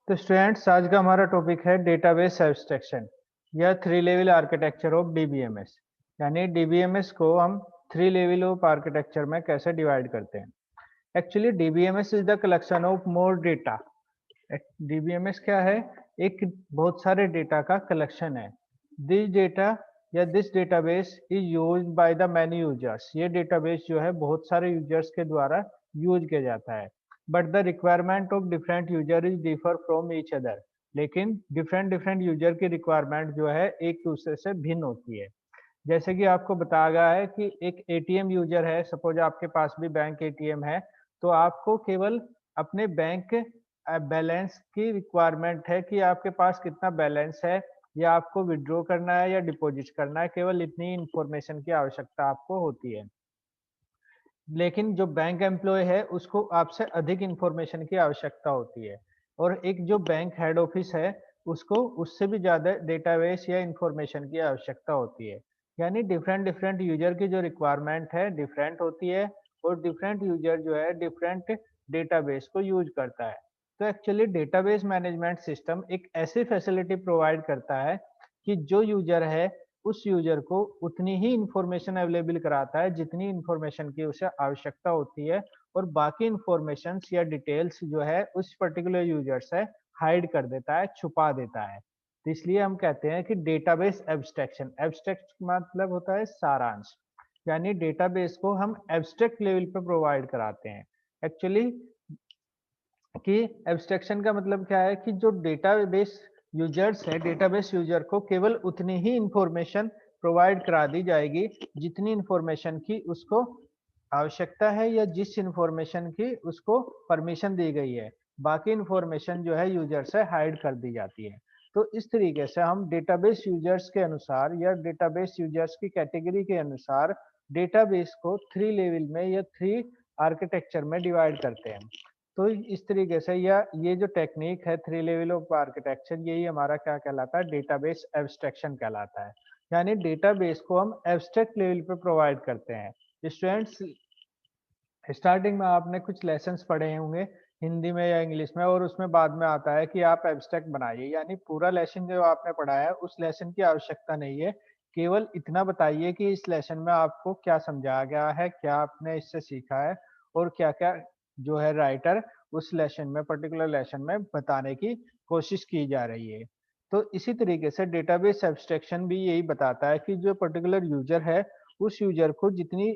तो स्टूडेंट्स, आज का हमारा टॉपिक है डेटाबेस एब्स्ट्रैक्शन या three level architecture of DBMS. यानी डीबीएमएस को हम थ्री लेवल ऑफ आर्किटेक्चर में कैसे डिवाइड करते हैं। Actually DBMS is the collection of more data. DBMS क्या है? एक बहुत सारे डेटा का कलेक्शन है। दिस डेटा या this database is used by the many users. ये डेटाबेस जो है बहुत सारे यूजर्स के द्वारा यूज किया जाता है। But the requirement of different user is differ from each other. लेकिन डिफरेंट डिफरेंट यूजर की रिक्वायरमेंट जो है एक दूसरे से भिन्न होती है। जैसे कि आपको बताया गया है कि एक एटीएम यूजर है, सपोज आपके पास भी बैंक एटीएम है, तो आपको केवल अपने बैंक बैलेंस की रिक्वायरमेंट है कि आपके पास कितना बैलेंस है, या आपको विड्रॉ करना है या डिपॉजिट करना है, केवल इतनी इंफॉर्मेशन की आवश्यकता आपको होती है। लेकिन जो बैंक एम्प्लॉय है उसको आपसे अधिक इंफॉर्मेशन की आवश्यकता होती है। और एक जो बैंक हेड ऑफिस है उसको उससे भी ज़्यादा डेटाबेस या इंफॉर्मेशन की आवश्यकता होती है। यानी डिफरेंट डिफरेंट यूजर की जो रिक्वायरमेंट है डिफरेंट होती है, और डिफरेंट यूजर जो है डिफरेंट डेटाबेस को यूज करता है। तो एक्चुअली डेटाबेस मैनेजमेंट सिस्टम एक ऐसी फैसिलिटी प्रोवाइड करता है कि जो यूजर है उस यूजर को उतनी ही इंफॉर्मेशन अवेलेबल कराता है जितनी इंफॉर्मेशन की उसे आवश्यकता होती है, और बाकी इंफॉर्मेशन या डिटेल्स जो है उस पर्टिकुलर यूजर से हाइड कर देता है, छुपा देता है। तो इसलिए हम कहते हैं कि डेटाबेस एब्स्ट्रैक्शन, एब्स्ट्रैक्ट मतलब होता है सारांश। यानी डेटाबेस को हम एब्स्ट्रैक्ट लेवल पे प्रोवाइड कराते हैं। एक्चुअली कि एब्स्ट्रैक्शन का मतलब क्या है कि जो डेटाबेस यूजर्स है, डेटाबेस यूजर को केवल उतनी ही इंफॉर्मेशन प्रोवाइड करा दी जाएगी जितनी इंफॉर्मेशन की उसको आवश्यकता है, या जिस इंफॉर्मेशन की उसको परमिशन दी गई है। बाकी इंफॉर्मेशन जो है यूजर से हाइड कर दी जाती है। तो इस तरीके से हम डेटाबेस यूजर्स के अनुसार या डेटाबेस यूजर्स की कैटेगरी के अनुसार डेटाबेस को थ्री लेवल में या थ्री आर्किटेक्चर में डिवाइड करते हैं। तो इस तरीके से या ये जो टेक्निक है थ्री लेवल ऑफ आर्किटेक्चर, यही हमारा क्या कहलाता है? डेटाबेस एब्स्ट्रैक्शन कहलाता है। यानी डेटाबेस को हम एब्स्ट्रैक्ट लेवल पे प्रोवाइड करते हैं। स्टूडेंट्स, स्टार्टिंग में आपने कुछ लेसन्स पढ़े होंगे हिंदी में या इंग्लिश में, और उसमें बाद में आता है कि आप एब्स्ट्रैक्ट बनाइए। यानी पूरा लेसन जो आपने पढ़ा है उस लेसन की आवश्यकता नहीं है। केवल इतना बताइए कि इस लेसन में आपको क्या समझाया गया है, क्या आपने इससे सीखा है, और क्या क्या जो है राइटर उस लेसन में, पर्टिकुलर लेसन में बताने की कोशिश की जा रही है। तो इसी तरीके से डेटाबेस एब्स्ट्रैक्शन भी यही बताता है कि जो पर्टिकुलर यूजर है उस यूजर को जितनी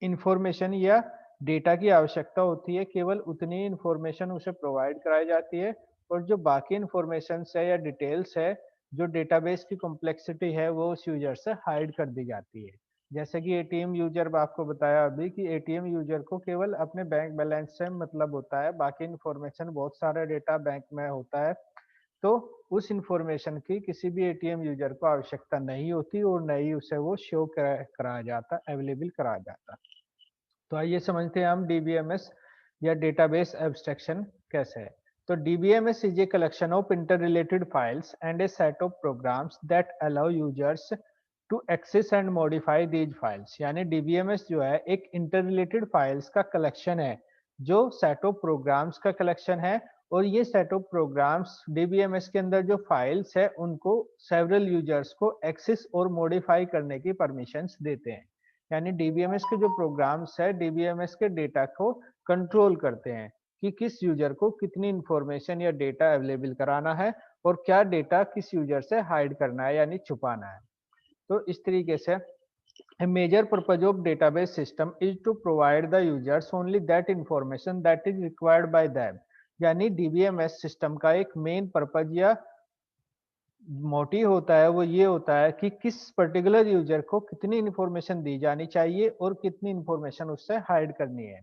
इंफॉर्मेशन या डेटा की आवश्यकता होती है केवल उतनी इंफॉर्मेशन उसे प्रोवाइड कराई जाती है, और जो बाकी इंफॉर्मेशन है या डिटेल्स है, जो डेटाबेस की कॉम्प्लेक्सिटी है, वो उस यूजर से हाइड कर दी जाती है। जैसे कि एटीएम यूजर, आपको बताया अभी कि एटीएम यूजर को केवल अपने बैंक बैलेंस से मतलब होता है, बाकी इंफॉर्मेशन बहुत सारा डेटा बैंक में होता है। तो उस इंफॉर्मेशन की किसी भी एटीएम यूजर को आवश्यकता नहीं होती, और न ही उसे वो शो कराया जाता, अवेलेबल कराया जाता। तो आइए समझते हैं हम डीबीएमएस या डेटाबेस एब्स्ट्रैक्शन कैसे है। तो DBMS is a collection of interrelated files and a set of programs that allow users to access and modify these files. यानी डीबीएमएस जो है एक इंटररिलेटेड फाइल्स का कलेक्शन है, जो सेट ऑफ प्रोग्राम्स का कलेक्शन है। और ये सेट ऑफ प्रोग्राम्स डीबीएमएस के अंदर जो फाइल्स है उनको सेवरल यूजर्स को एक्सेस और मॉडिफाई करने की परमिशंस देते हैं। यानी डीबीएमएस के जो प्रोग्राम्स है डीबीएमएस के डेटा को कंट्रोल करते हैं कि किस यूजर को कितनी इंफॉर्मेशन या डेटा अवेलेबल कराना है, और क्या डेटा किस यूजर से हाइड करना है यानी छुपाना है। तो इस तरीके से a major purpose of database system is to provide the users only that information that is required by them। यानी डीबीएमएस सिस्टम का एक मेन पर्पज या मोटिव होता है, वो ये होता है कि किस पर्टिकुलर यूजर को कितनी इंफॉर्मेशन दी जानी चाहिए और कितनी इंफॉर्मेशन उससे हाइड करनी है।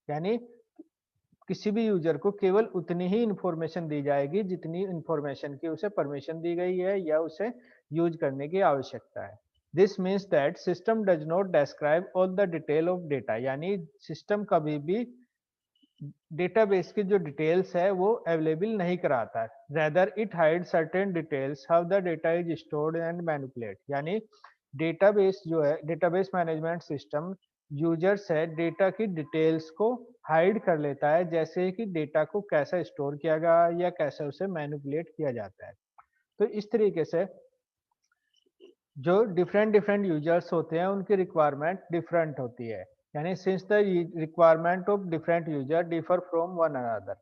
यानी किसी भी यूजर को केवल उतनी ही इंफॉर्मेशन दी जाएगी जितनी इंफॉर्मेशन की उसे परमिशन दी गई है या उसे यूज करने की आवश्यकता है। This means that system does not describe all the detail of data. यानी सिस्टम कभी भी डेटाबेस की जो डिटेल्स है वो अवेलेबल नहीं कराता है। Rather it hide certain details how the data is stored and manipulate. यानी डेटाबेस जो है डेटाबेस मैनेजमेंट सिस्टम यूजर्स है डेटा की डिटेल्स को हाइड कर लेता है, जैसे कि डेटा को कैसे स्टोर किया गया या कैसे उसे मैनिपुलेट किया जाता है। तो इस तरीके से जो डिफरेंट डिफरेंट यूजर्स होते हैं उनकी रिक्वायरमेंट डिफरेंट होती है, यानी since the requirement of different user differ from one another,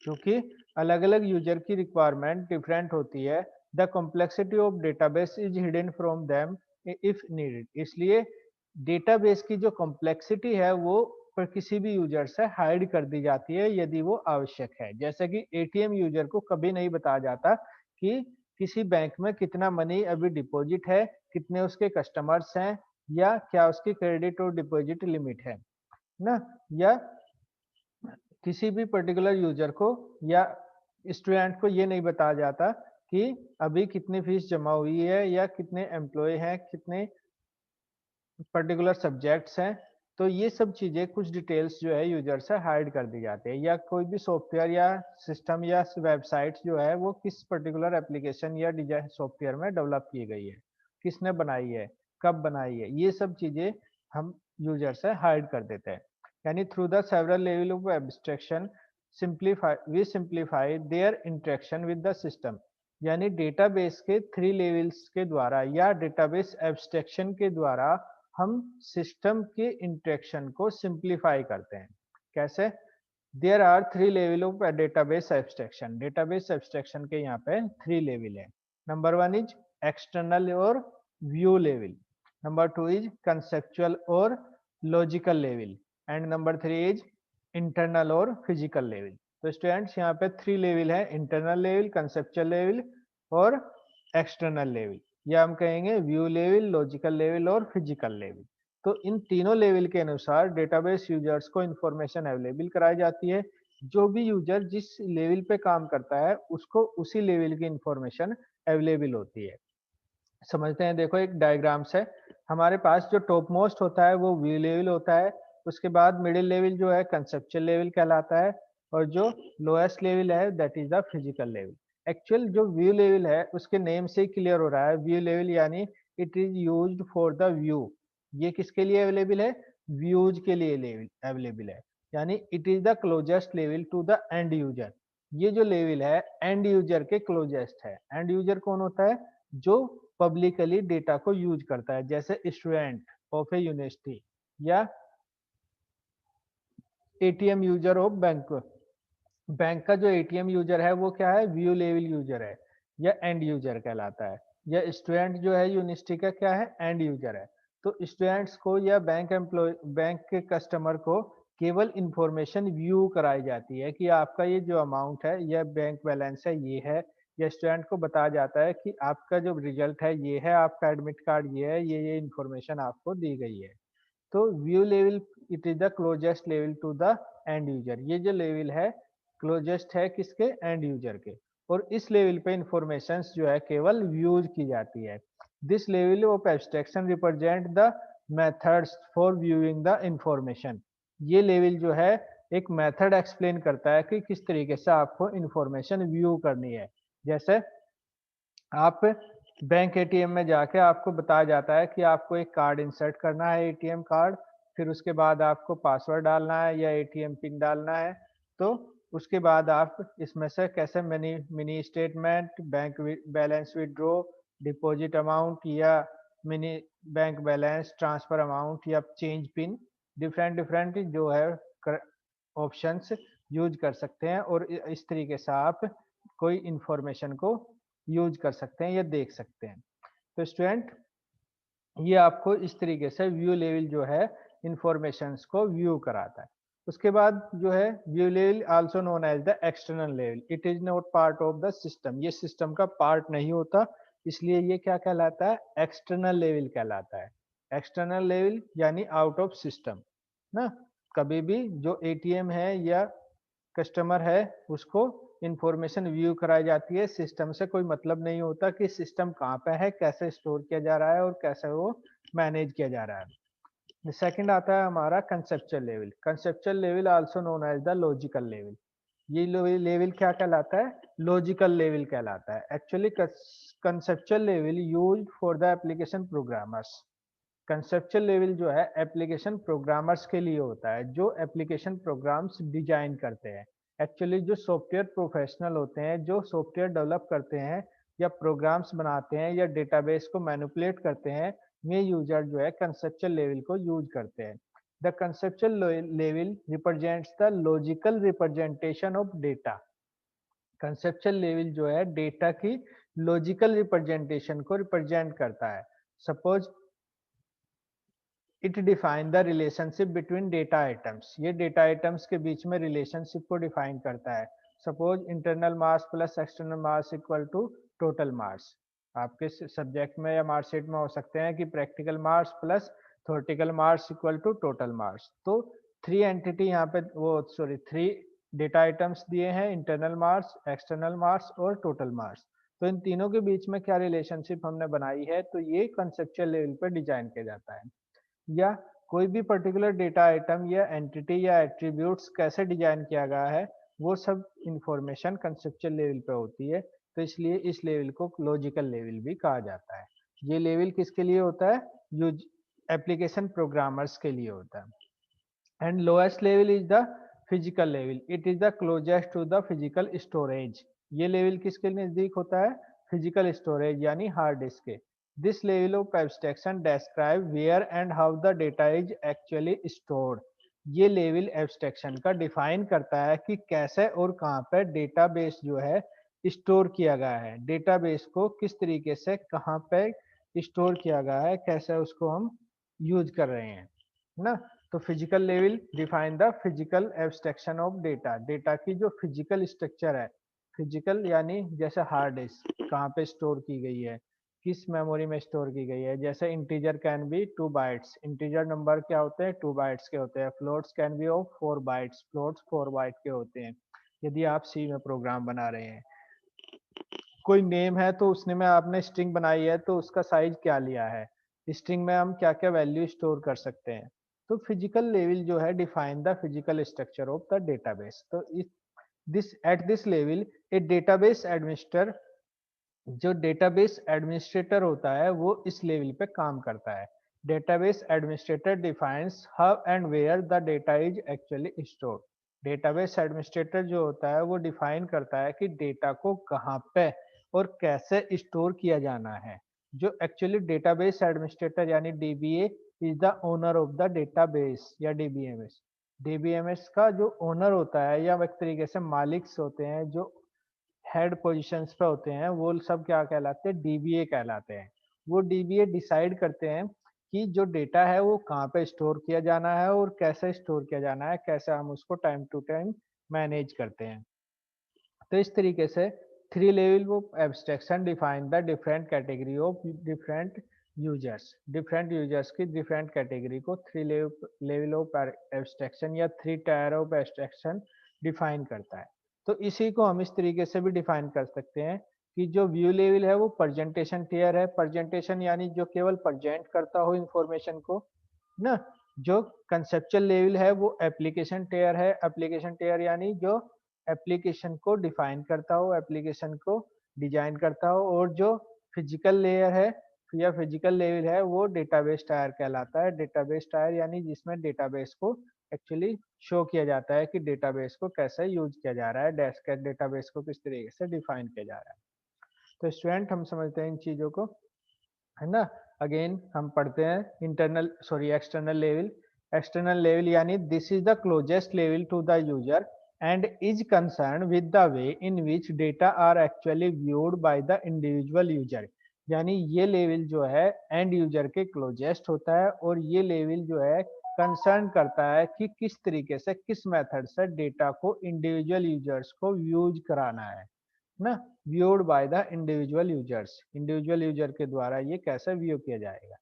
क्योंकि अलग अलग यूजर की रिक्वायरमेंट डिफरेंट होती है, the complexity of database is hidden from them if needed, इसलिए डेटाबेस की जो कॉम्प्लेक्सिटी है वो पर किसी भी यूजर से हाइड कर दी जाती है यदि वो आवश्यक है। जैसे कि एटीएम यूजर को कभी नहीं बताया जाता कि किसी बैंक में कितना मनी अभी डिपॉजिट है, कितने उसके कस्टमर्स हैं, या क्या उसकी क्रेडिट और डिपॉजिट लिमिट है ना, या किसी भी पर्टिकुलर यूजर को या स्टूडेंट को ये नहीं बताया जाता कि अभी कितनी फीस जमा हुई है या कितने एम्प्लॉय हैं, कितने पर्टिकुलर सब्जेक्ट्स हैं। तो ये सब चीजें कुछ डिटेल्स जो है यूजर से हाइड कर दी जाती है, या कोई भी सॉफ्टवेयर या सिस्टम या वेबसाइट जो है वो किस पर्टिकुलर एप्लीकेशन या डिजाइन सॉफ्टवेयर में डेवलप की गई है, किसने बनाई है, कब बनाई है, ये सब चीजें हम यूजर से हाइड कर देते हैं। यानी through the several level of abstraction simplify there interaction with the system, यानी डेटाबेस के 3 लेवल्स के द्वारा या डेटाबेस एब्स्ट्रैक्शन के द्वारा हम सिस्टम के इंटरेक्शन को सिंप्लीफाई करते हैं। कैसे? There are 3 level of database abstraction, database abstraction के यहाँ पे 3 लेवल है। नंबर 1 इज एक्सटर्नल और view level, number 2 is conceptual और logical level, and number 3 is internal और फिजिकल लेवल। तो स्टूडेंट्स यहाँ पे 3 लेवल है, इंटरनल लेवल, कंसेप्चुअल लेवल और एक्सटर्नल लेवल, या हम कहेंगे व्यू लेवल, लॉजिकल लेवल और फिजिकल लेवल। तो इन तीनों लेवल के अनुसार डेटाबेस यूजर्स को इंफॉर्मेशन अवेलेबल कराई जाती है। जो भी यूजर जिस लेवल पे काम करता है उसको उसी लेवल की इंफॉर्मेशन अवेलेबल होती है। समझते हैं, देखो एक डायग्राम से हमारे पास जो टॉप मोस्ट होता है वो व्यू लेवल होता है, उसके बाद मिडिल लेवल जो है कंसेप्चुअल लेवल कहलाता है, और जो लोएस्ट लेवल है that is the physical level. Actual जो व्यू लेवल है उसके नेम से ही क्लियर हो रहा है, व्यू लेवल यानी it is used for the view. ये किसके लिए अवेलेबल है? व्यूज के लिए लेवल अवेलेबल है, यानी it is the closest level to the end user. ये जो लेवल है एंड यूजर के क्लोजेस्ट है। एंड यूजर कौन होता है? जो पब्लिकली डेटा को यूज करता है, जैसे स्टूडेंट ऑफ ए यूनिवर्सिटी या ATM user of bank. Bank का जो एटीएम यूजर है वो क्या है? व्यू लेवल यूजर है या एंड यूजर कहलाता है। या स्टूडेंट जो है यूनिवर्सिटी का क्या है? एंड यूजर है। तो स्टूडेंट्स को या बैंक एम्प्लॉय, बैंक के कस्टमर को केवल इंफॉर्मेशन व्यू कराई जाती है कि आपका ये जो अमाउंट है या बैंक बैलेंस है ये है, या स्टूडेंट को बताया जाता है कि आपका जो रिजल्ट है ये है, आपका एडमिट कार्ड ये है, ये इंफॉर्मेशन आपको दी गई है। तो view level it is the closest level to the end user. ये जो लेवल है क्लोजेस्ट है किसके? एंड यूजर के। और इस लेवल पे इंफॉर्मेशन जो है केवल व्यूज की जाती है। This level of abstraction represent the methods for viewing the information. ये लेवल जो है एक मेथड एक्सप्लेन करता है कि किस तरीके से आपको इंफॉर्मेशन व्यू करनी है। जैसे आप बैंक एटीएम में जाके आपको बताया जाता है कि आपको एक कार्ड इंसर्ट करना है, एटीएम कार्ड, फिर उसके बाद आपको पासवर्ड डालना है या एटीएम पिन डालना है। तो उसके बाद आप इसमें से कैसे mini mini statement, bank balance withdraw, deposit amount या mini bank balance transfer amount या चेंज पिन, डिफरेंट डिफरेंट जो है ऑप्शंस यूज कर सकते हैं, और इस तरीके से आप कोई इंफॉर्मेशन को यूज कर सकते हैं या देख सकते हैं। तो स्टूडेंट ये आपको इस तरीके से व्यू लेवल जो है इंफॉर्मेशंस को व्यू कराता है। उसके बाद जो है view level also known as the external level, it is not part of the system. ये सिस्टम का पार्ट नहीं होता, इसलिए ये क्या कहलाता है? एक्सटर्नल लेवल कहलाता है। एक्सटर्नल लेवल यानी आउट ऑफ सिस्टम ना। कभी भी जो एटीएम है या कस्टमर है उसको इंफॉर्मेशन व्यू कराई जाती है, सिस्टम से कोई मतलब नहीं होता कि सिस्टम कहाँ पे है, कैसे स्टोर किया जा रहा है और कैसे वो मैनेज किया जा रहा है। सेकंड आता है हमारा conceptual level. Conceptual level also known as the logical level. ये लेवल क्या कहलाता है? लॉजिकल लेवल कहलाता है। Actually conceptual level used for the application programmers. Conceptual level जो है एप्लीकेशन प्रोग्रामर्स के लिए होता है, जो एप्लीकेशन प्रोग्राम्स डिजाइन करते हैं। एक्चुअली जो सॉफ्टवेयर प्रोफेशनल होते हैं, जो सॉफ्टवेयर डेवलप करते हैं या प्रोग्राम्स बनाते हैं या डेटाबेस को मैनिपुलेट करते हैं, ये यूजर जो है कंसेप्चुअल लेवल को यूज करते हैं। The conceptual level represents the logical representation of data. Conceptual level जो है डेटा की लॉजिकल रिप्रेजेंटेशन को रिप्रेजेंट करता है। Suppose it define the relationship between data items. ये डेटा आइटम्स के बीच में रिलेशनशिप को डिफाइन करता है। Suppose internal mass plus external mass equal to total mass. आपके सब्जेक्ट में या मार्कशीट में हो सकते हैं कि practical mass plus theoretical mass equal to total mass. तो थ्री एंटिटी यहाँ पे थ्री डेटा आइटम्स दिए हैं, इंटरनल मास, एक्सटर्नल मास और टोटल मास। तो इन तीनों के बीच में क्या रिलेशनशिप हमने बनाई है, तो ये कंसेप्चुअल लेवल पर डिजाइन किया जाता है। या कोई भी पर्टिकुलर डेटा आइटम या एंटिटी या एट्रीब्यूट्स कैसे डिजाइन किया गया है, वो सब इंफॉर्मेशन कंसेप्चुअल लेवल पे होती है। तो इसलिए इस लेवल को लॉजिकल लेवल भी कहा जाता है। ये लेवल किसके लिए होता है? यूज एप्लीकेशन प्रोग्रामर्स के लिए होता है। And lowest level is the physical level, it is the closest to the physical storage. ये लेवल किसके नजदीक होता है? फिजिकल स्टोरेज यानी हार्ड डिस्क के। This level of abstraction describe where and how the data is actually stored। ये level abstraction का define करता है कि कैसे और कहाँ पर डेटाबेस जो है स्टोर किया गया है, डेटाबेस को किस तरीके से कहाँ पे स्टोर किया गया है, कैसे उसको हम यूज कर रहे हैं ना। तो physical level define the physical abstraction of data. Data की जो फिजिकल स्ट्रक्चर है, फिजिकल यानी जैसे हार्ड डिस्क कहाँ पे स्टोर की गई है, किस मेमोरी में स्टोर की गई है। जैसे integer can be 2 bytes, integer number क्या होते हैं? 2 बाइट्स के होते हैं। Floats can be of 4 bytes, floats 4 byte के होते हैं। यदि आप सी में प्रोग्राम बना रहे हैं, कोई नेम है तो उसने में आपने स्ट्रिंग बनाई है, तो उसका साइज क्या लिया है, स्ट्रिंग में हम क्या क्या वैल्यू स्टोर कर सकते हैं। तो फिजिकल लेवल जो है define the physical structure of the database. तो this at this level a database administer, जो डेटाबेस एडमिनिस्ट्रेटर होता है वो इस लेवल पे काम करता है। Database administrator defines how and where the data is actually stored. Database administrator जो होता है वो डिफाइन करता है कि डेटा को कहाँ पे और कैसे स्टोर किया जाना है। जो एक्चुअली डेटाबेस एडमिनिस्ट्रेटर यानी dBA is the owner of the database या डीबीएमएस। डीबीएमएस का जो ओनर होता है या एक तरीके से मालिक्स होते हैं, जो हेड पोजीशंस पे होते हैं, वो सब क्या कहलाते हैं? डीबीए कहलाते हैं। वो डीबीए डिसाइड करते हैं कि जो डेटा है वो कहाँ पे स्टोर किया जाना है और कैसे स्टोर किया जाना है, कैसे हम उसको टाइम टू टाइम मैनेज करते हैं। तो इस तरीके से three level of abstraction define the different category of different users. Different users की डिफरेंट कैटेगरी को थ्री लेवल ऑफ एब्स्ट्रैक्शन या three tier of abstraction define करता है। तो इसी को हम इस तरीके से भी डिफाइन कर सकते हैं कि जो व्यू लेवल है वो प्रेजेंटेशन टीयर है। प्रेजेंटेशन यानी जो केवल प्रेजेंट करता हो इंफॉर्मेशन को ना। जो कंसेप्चुअल लेवल है वो एप्लीकेशन टेयर है। एप्लीकेशन टेयर यानी जो एप्लीकेशन को डिफाइन करता हो, एप्लीकेशन को डिजाइन करता हो। और जो फिजिकल लेयर है या फिजिकल लेवल है वो डेटाबेस टायर कहलाता है। डेटाबेस टायर यानी जिसमें डेटाबेस को एक्चुअली शो किया जाता है कि डेटाबेस को कैसे यूज किया जा रहा है, डेटाबेस को किस तरीके से डिफाइन किया जा रहा है। तो स्टूडेंट हम समझते हैं इन चीजों को, है ना। अगेन हम पढ़ते हैं एक्सटर्नल लेवल। एक्सटर्नल लेवल यानी this is the closest level to the user and is concern with the way in which data are actually viewed by the individual user. यानी ये लेवल जो है एंड यूजर के closest होता है और ये लेवल जो है कंसर्न करता है कि किस तरीके से, किस मेथड से डेटा को इंडिविजुअल यूजर्स को यूज कराना है ना। Viewed by the individual users, individual user के द्वारा ये कैसे व्यू किया जाएगा।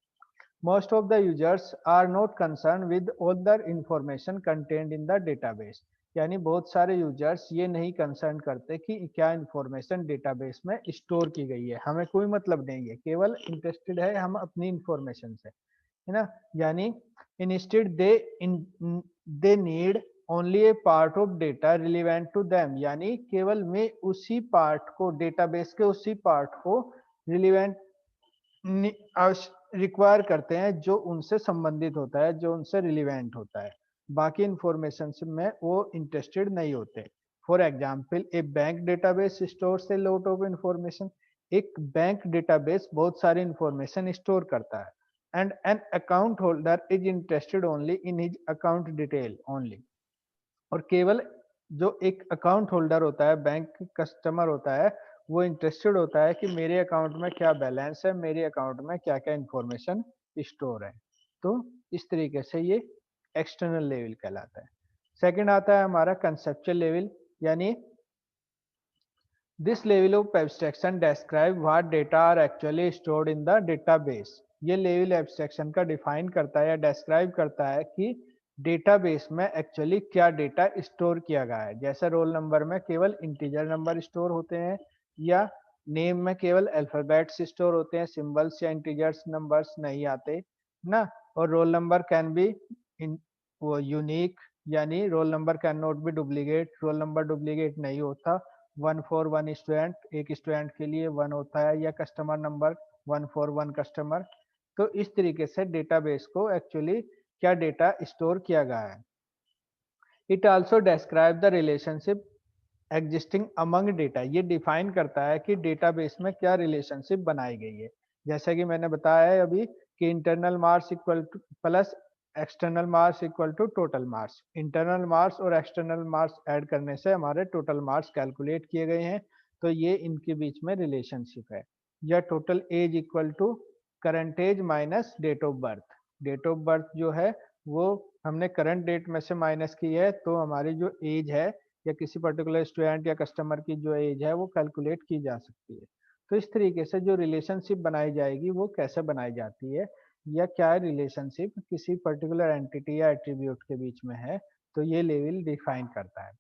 Most of the users are not concern with all the information content in the database. यानी बहुत सारे यूजर्स ये नहीं कंसर्न करते कि क्या इंफॉर्मेशन डेटाबेस में स्टोर की गई है, हमें कोई मतलब नहीं है, केवल इंटरेस्टेड है हम अपनी इंफॉर्मेशन से, है ना। यानी instead they need only a part of data relevant to them. यानी केवल मैं उसी पार्ट को, डेटाबेस के उसी पार्ट को रिलेवेंट रिक्वायर करते हैं जो उनसे संबंधित होता है, जो उनसे रिलेवेंट होता है। बाकी इंफॉर्मेशन में वो इंटरेस्टेड नहीं होते। For example A bank database stores a lot of information. एक बैंक डेटाबेस बहुत सारी इंफॉर्मेशन स्टोर करता है। And an account holder is interested only in his account detail only. और केवल जो एक अकाउंट होल्डर होता है, बैंक कस्टमर होता है, वो इंटरेस्टेड होता है कि मेरे अकाउंट में क्या बैलेंस है, मेरे अकाउंट में क्या क्या इंफॉर्मेशन स्टोर है। तो इस तरीके से ये एक्सटर्नल लेवल कहलाता है। सेकंड आता है हमारा कंसेप्चुअल लेवल, यानी this level of abstraction describe what data are actually stored in the database। ये लेवल एब्स्ट्रैक्शन का डिफाइन करता है या डिस्क्राइब करता है कि डेटाबेस में एक्चुअली क्या डेटा स्टोर किया गया है। जैसे रोल नंबर में केवल इंटीजर नंबर स्टोर होते हैं, या नेम में केवल अल्फाबेट्स स्टोर होते हैं, सिंबल्स या इंटीजर्स नंबर्स नहीं आते ना। और रोल नंबर कैन बी वो यूनिक, यानी roll number can not be duplicate, roll number duplicate नहीं होता। 1 for 1 स्टूडेंट, एक स्टूडेंट के लिए 1 होता है, या कस्टमर नंबर 1 for 1 कस्टमर। तो इस तरीके से डेटाबेस को एक्चुअली क्या डेटा स्टोर किया गया है। It also describe the relationship existing among data. ये डिफाइन करता है कि डेटाबेस में क्या रिलेशनशिप बनाई गई है। जैसे कि मैंने बताया है अभी कि internal marks equal to plus external marks equal to total marks. Internal marks और एक्सटर्नल मार्क्स ऐड करने से हमारे टोटल मार्क्स कैलकुलेट किए गए हैं। तो ये इनके बीच में रिलेशनशिप है। या total age equal to current age minus date of birth. Date of birth जो है वो हमने करंट डेट में से माइनस की है, तो हमारी जो एज है या किसी पर्टिकुलर स्टूडेंट या कस्टमर की जो एज है वो कैलकुलेट की जा सकती है। तो इस तरीके से जो रिलेशनशिप बनाई जाएगी वो कैसे बनाई जाती है, या क्या रिलेशनशिप किसी पर्टिकुलर एंटिटी या एट्रीब्यूट के बीच में है, तो ये लेवल डिफाइन करता है।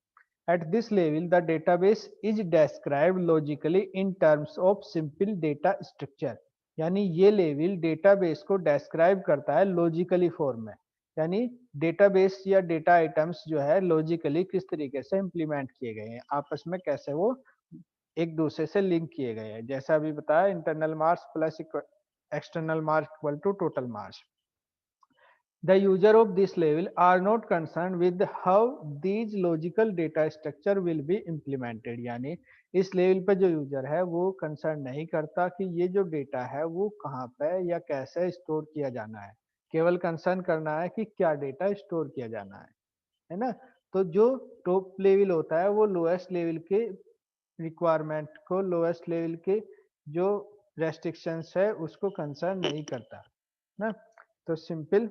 Eight this level the database is described logically in terms of simple data structure. यानी ये लेवल डेटाबेस को डिस्क्राइब करता है लॉजिकली फॉर्म में। यानी डेटाबेस या डेटा आइटम्स जो है लॉजिकली किस तरीके से इंप्लीमेंट किए गए हैं, आपस में कैसे वो एक दूसरे से लिंक किए गए हैं। जैसा अभी बताया, internal marks plus external marks equal to total marks. The user of this level are not concerned with how these logical data structure will be implemented। यानी इस लेवल पे जो यूजर है वो कंसर्न नहीं करता कि ये जो डेटा है वो कहाँ पे या कैसे स्टोर किया जाना है। केवल कंसर्न करना है कि क्या डेटा स्टोर किया जाना है ना। तो जो टॉप लेवल होता है वो लोएस्ट लेवल के रिक्वायरमेंट को, लोएस्ट लेवल के जो रेस्ट्रिक्शंस है उसको कंसर्न नहीं करता ना। तो simple,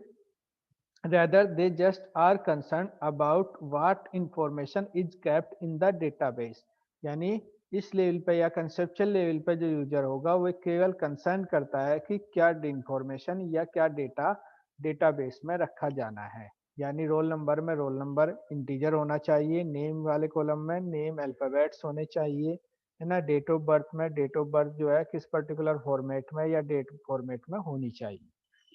rather they just are concerned about what information is kept in the database। यानी इस लेवल पे या कंसेप्चुअल लेवल पे जो यूजर होगा वो केवल कंसर्न करता है कि क्या इंफॉर्मेशन या क्या डेटा डेटाबेस में रखा जाना है। यानी रोल नंबर में रोल नंबर इंटीजर होना चाहिए, नेम वाले कॉलम में नेम अल्फाबेट्स होने चाहिए, है ना। डेट ऑफ बर्थ में डेट ऑफ बर्थ जो है किस पर्टिकुलर फॉर्मेट में या डेट फॉर्मेट में होनी चाहिए।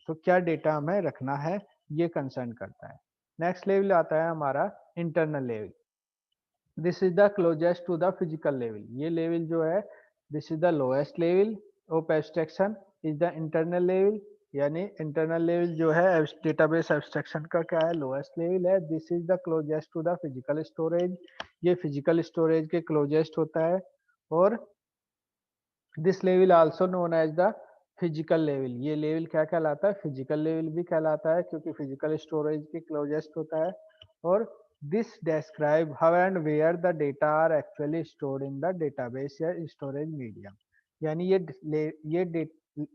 तो क्या डेटा हमें रखना है ये कंसर्न करता है। नेक्स्ट लेवल आता है हमारा internal level. This is the closest to the physical level. ये लेवल जो है, this is the lowest level of abstraction is the internal level. यानी इंटरनल लेवल जो है डेटाबेस एब्स्ट्रैक्शन का क्या है, लोएस्ट लेवल है। This is the closest to the physical storage. ये फिजिकल स्टोरेज के क्लोजेस्ट होता है। और this level also known as the physical level. ये लेवल क्या कहलाता है, फिजिकल लेवल भी कहलाता है, क्योंकि फिजिकल स्टोरेज के क्लोजेस्ट होता है। और this describe how and where the data are actually stored in the database या स्टोरेज मीडियम। यानी ये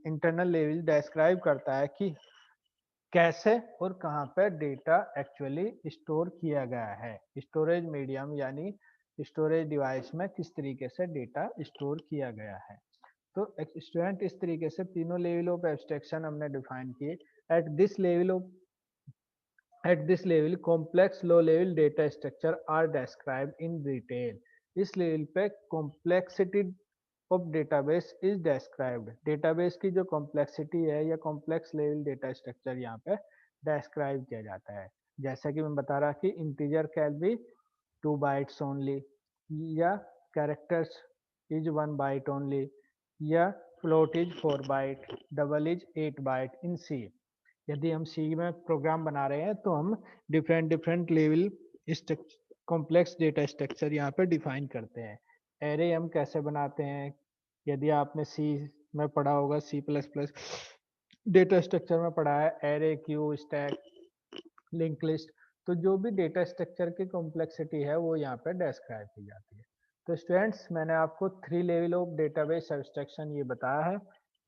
इंटरनल लेवल डिस्क्राइब करता है कि कैसे और कहाँ पे डेटा एक्चुअली स्टोर किया गया है। स्टोरेज मीडियम यानी स्टोरेज डिवाइस में किस तरीके से डेटा स्टोर किया गया है। तो स्टूडेंट इस तरीके से तीनों लेवल ऑफ एब्स्ट्रैक्शन हमने डिफाइन किए। At this level of at this level complex low level data structure are described in detail. इस लेवल पे complexity of database is described. Database की जो कॉम्प्लेक्सिटी है या कॉम्प्लेक्स लेवल डेटा स्ट्रक्चर यहाँ पे डिस्क्राइब किया जाता है। जैसा कि मैं बता रहा कि integer can be 2 bytes only, या कैरेक्टर्स इज 1 byte ओनली, या float is 4 byte, double is 8 byte in C। यदि हम C में प्रोग्राम बना रहे हैं तो हम different level complex data structure यहाँ पे डिफाइन करते हैं। एरे हम कैसे बनाते हैं, यदि आपने C में पढ़ा होगा, C++ डेटा स्ट्रक्चर में पढ़ा है, array, Q, stack, link list, तो जो भी डेटा स्ट्रक्चर की कॉम्प्लेक्सिटी है वो यहाँ पे डिस्क्राइब की जाती है। तो स्टूडेंट्स, मैंने आपको 3 लेवल ऑफ डेटाबेस एब्स्ट्रैक्शन ये बताया है।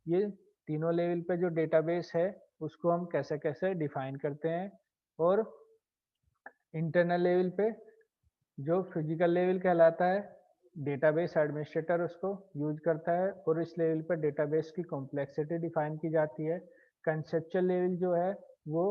ये तीनों लेवल पे जो डेटाबेस है उसको हम कैसे कैसे डिफाइन करते हैं, और इंटरनल लेवल पे जो फिजिकल लेवल कहलाता है, डेटाबेस एडमिनिस्ट्रेटर उसको यूज करता है, और इस लेवल पे डेटाबेस की कॉम्प्लेक्सिटी डिफाइन की जाती है। कंसेप्चुअल लेवल जो है वो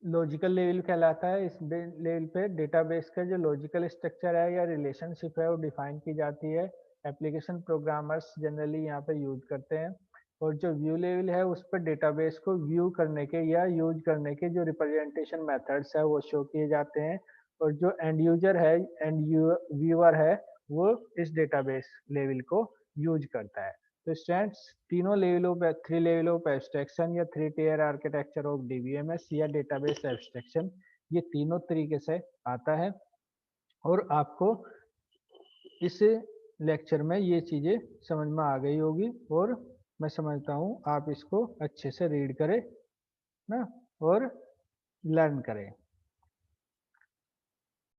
लॉजिकल लेवल कहलाता है। इस लेवल पे डेटाबेस का जो लॉजिकल स्ट्रक्चर है या रिलेशनशिप है वो डिफाइन की जाती है। एप्लीकेशन प्रोग्रामर्स जनरली यहाँ पे यूज करते हैं। और जो व्यू लेवल है उस पर डेटाबेस को व्यू करने के या यूज करने के जो रिप्रेजेंटेशन मेथड्स है वो शो किए जाते हैं। और जो एंड यूजर है, व्यूअर है, वो इस डेटाबेस लेवल को यूज करता है। तो स्टूडेंट्स, तीनों लेवलों पे 3 लेवल ऑफ एब्स्ट्रैक्शन या 3 टियर आर्किटेक्चर ऑफ डीबीएमएस या डेटाबेस एब्स्ट्रैक्शन, ये तीनों तरीके से आता है। और आपको इस लेक्चर में ये चीजें समझ में आ गई होगी, और मैं समझता हूँ आप इसको अच्छे से रीड करें ना, और लर्न करें।